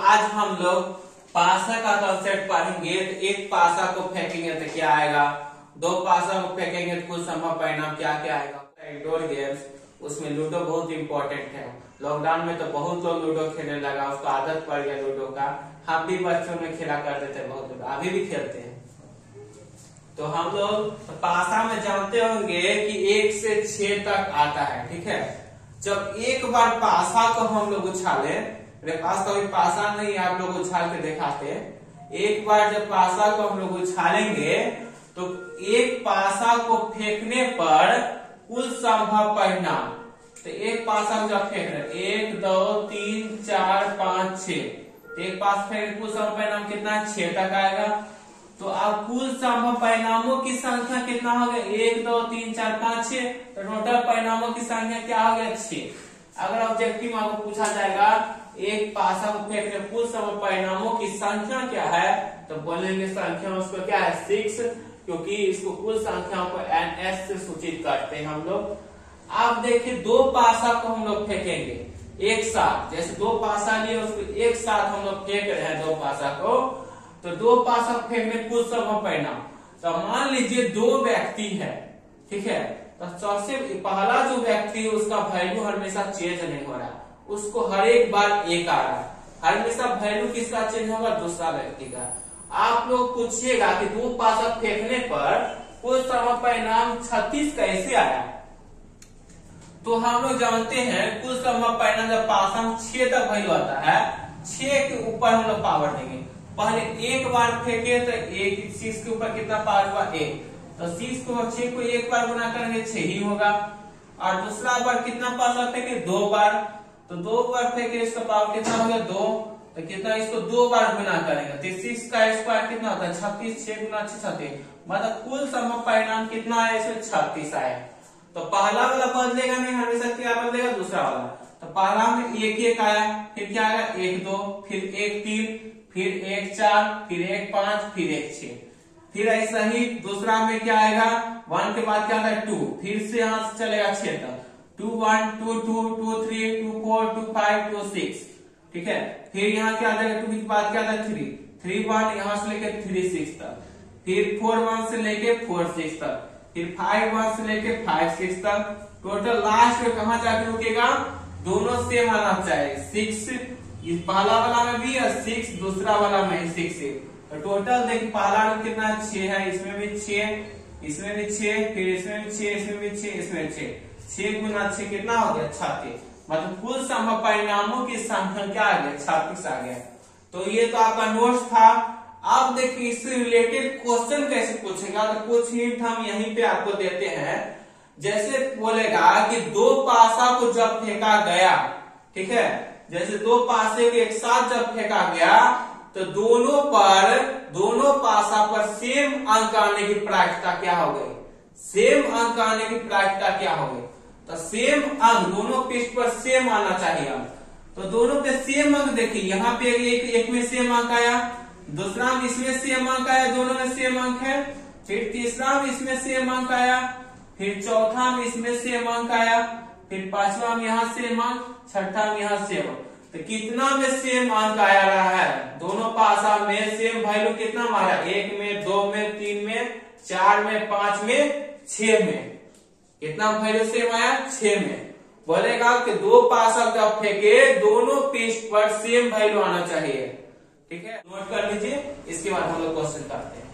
आज हम लोग पासा का कंसेप्ट पढ़ेंगे। तो एक पासा को फेंकेंगे तो क्या आएगा, दो पासा को फेंकेंगे तो कुछ संभव परिणाम क्या क्या आएगा। इंडोर गेम्स, उसमें लूडो बहुत इंपॉर्टेंट है। लॉकडाउन में तो बहुत लोग लूडो खेलने लगा, उसको आदत पड़ गया लूडो का। हम भी बच्चों में खेला करते थे बहुत लूडो, अभी भी खेलते हैं। तो हम लोग पासा में जानते होंगे कि 1 से 6 तक आता है, ठीक है। जब एक बार पासा को हम लोग उछाले, मेरे पास तो अभी पासा नहीं है, आप लोग उछाल के दिखाते। एक बार जब पासा को हम लोग उछालेंगे तो एक पासा को फेंकने पर कुल संभव परिणाम, तो एक पासा को जब फेंक रहे 1 2 3 4 5 6, तो एक पास फेंक कुल संभव परिणाम कितना, 6 तक आएगा। तो अब कुल संभव परिणामों की संख्या कितना हो गया, 1 2 3 4 5 6, तो टोटल परिणामों की संख्या क्या हो गया, 6। अगर ऑब्जेक्टिव आपको पूछा जाएगा एक पासा को फेंकने कुल संभव परिणामों की संख्या क्या है, तो बोलेंगे संख्या उसको क्या है, 6, क्योंकि इसको कुल संख्याओं को NS से सूचित करते हैं हम लोग। आप देखिए दो पासा को हम लोग फेंकेंगे एक साथ, जैसे दो पासा लिए उसको एक साथ हम लोग फेंक रहे हैं दो पासा को, तो दो पासा फेंकने कुल संभव परिणाम। तो मान लीजिए दो व्यक्ति है, ठीक है, तो सबसे पहला जो व्यक्ति है उसका वैल्यू हमेशा चेंज नहीं हो रहा, उसको हर एक बार 1 आ रहा है। हमेशा वैल्यू किसका चेंज होगा, दूसरा व्यक्ति का। आप लोग पूछिएगा कि दो पासा फेंकने पर कुल संभव परिणाम 36 कैसे आया, तो हम लोग जानते हैं कुल संभव परिणाम जब पासा में 6 तक वैल्यू आता है, 6 के ऊपर हम लोग पावर देंगे। पहले एक बार फेंके तो 6 के ऊपर कितना पावर हुआ, 1, तो 6 को एक बार गुना करेंगे 6 ही होगा। और दूसरा बार कितना पासा फेंके, 2 बार, तो 2 बार फेंके इसका पावर कितना हो गया, 2, तो कितना इसको 2 बार गुना करेंगे तो 6 का स्क्वायर कितना होता है, 36, 6 गुना 6 36, मतलब कुल संभव परिणाम कितना है, इसमें 36 आया। तो पहला वाला बदलेगा नहीं, हमेशा क्या बदलेगा, दूसरा वाला। तो पहला में 1 1 आया, फिर क्या आया 1 2, फिर 1 3, फिर 1 4, फिर 1 5, फिर 1 6, फिर ऐसा ही दूसरा में क्या आएगा, 1 के बाद क्या आता है 2, फिर से यहां से चलेगा 6 तक, 2 1 2 2 2 3 2 4 2 5 2 6, ठीक है। फिर यहाँ क्या आ जाएगा, 2 के बाद क्या आता है 3 3 1, यहाँ से लेके 3 6 तक, फिर 4 1 से लेके 4 6 तक, फिर 5 1 से लेके 5 6 तक। टोटल लास्ट में कहाँ जाके रुकेगा, दोनों सेम आना चाहिए, 6 इस पहला वाला में भी है 6, दूसरा वाला में 6 है। तो टोटल देखिए पहला में कितना 6 है, इसमें भी 6, इसमें भी 6, फिर इसमें भी 6, इसमें भी 6, इसमें 6 गुना 6 कितना हो गया, 36। मतलब कुल संभव परिणामों की संख्या क्या आ गया, 36 आ गया। तो ये तो आपका नोट्स था। अब देखिए इससे रिलेटेड क्वेश्चन कैसे पूछेगा, तो कुछ हिंट हम यहीं पे आपको देते हैं। जैसे बोलेगा कि दो पासा को जब फेंका गया, ठीक है, जैसे दो पासे को एक साथ जब फेंका गया तो दोनों पासा पर सेम अंक आने की प्रायिकता क्या हो गई, सेम अंक आने की प्रायिकता क्या हो गई, तो सेम अंक दोनों पृष्ठ पर सेम आना चाहिए अंक। तो दोनों पे सेम अंक देखिए, यहाँ पे एक में सेम अंक आया, दूसरा में इसमें सेम अंक आया, दोनों में सेम अंक है, फिर तीसरा में इसमें सेम अंक आया, फिर चौथा में इसमें सेम अंक आया, फिर पांचवा में यहाँ सेम अंक, छठा में यहाँ सेम अंक। तो कितना में सेम अंक आया रहा है, दोनों पासा में सेम वैल्यू कितना मारा, 1 में 2 में 3 में 4 में 5 में 6 में, कितना वैल्यू सेम आया, 6 में। बोलेगा कि दो पासा जब फेंके दोनों पृष्ठ पर सेम वैल्यू आना चाहिए, ठीक है। नोट कर लीजिए, इसके बाद हम लोग क्वेश्चन करते हैं।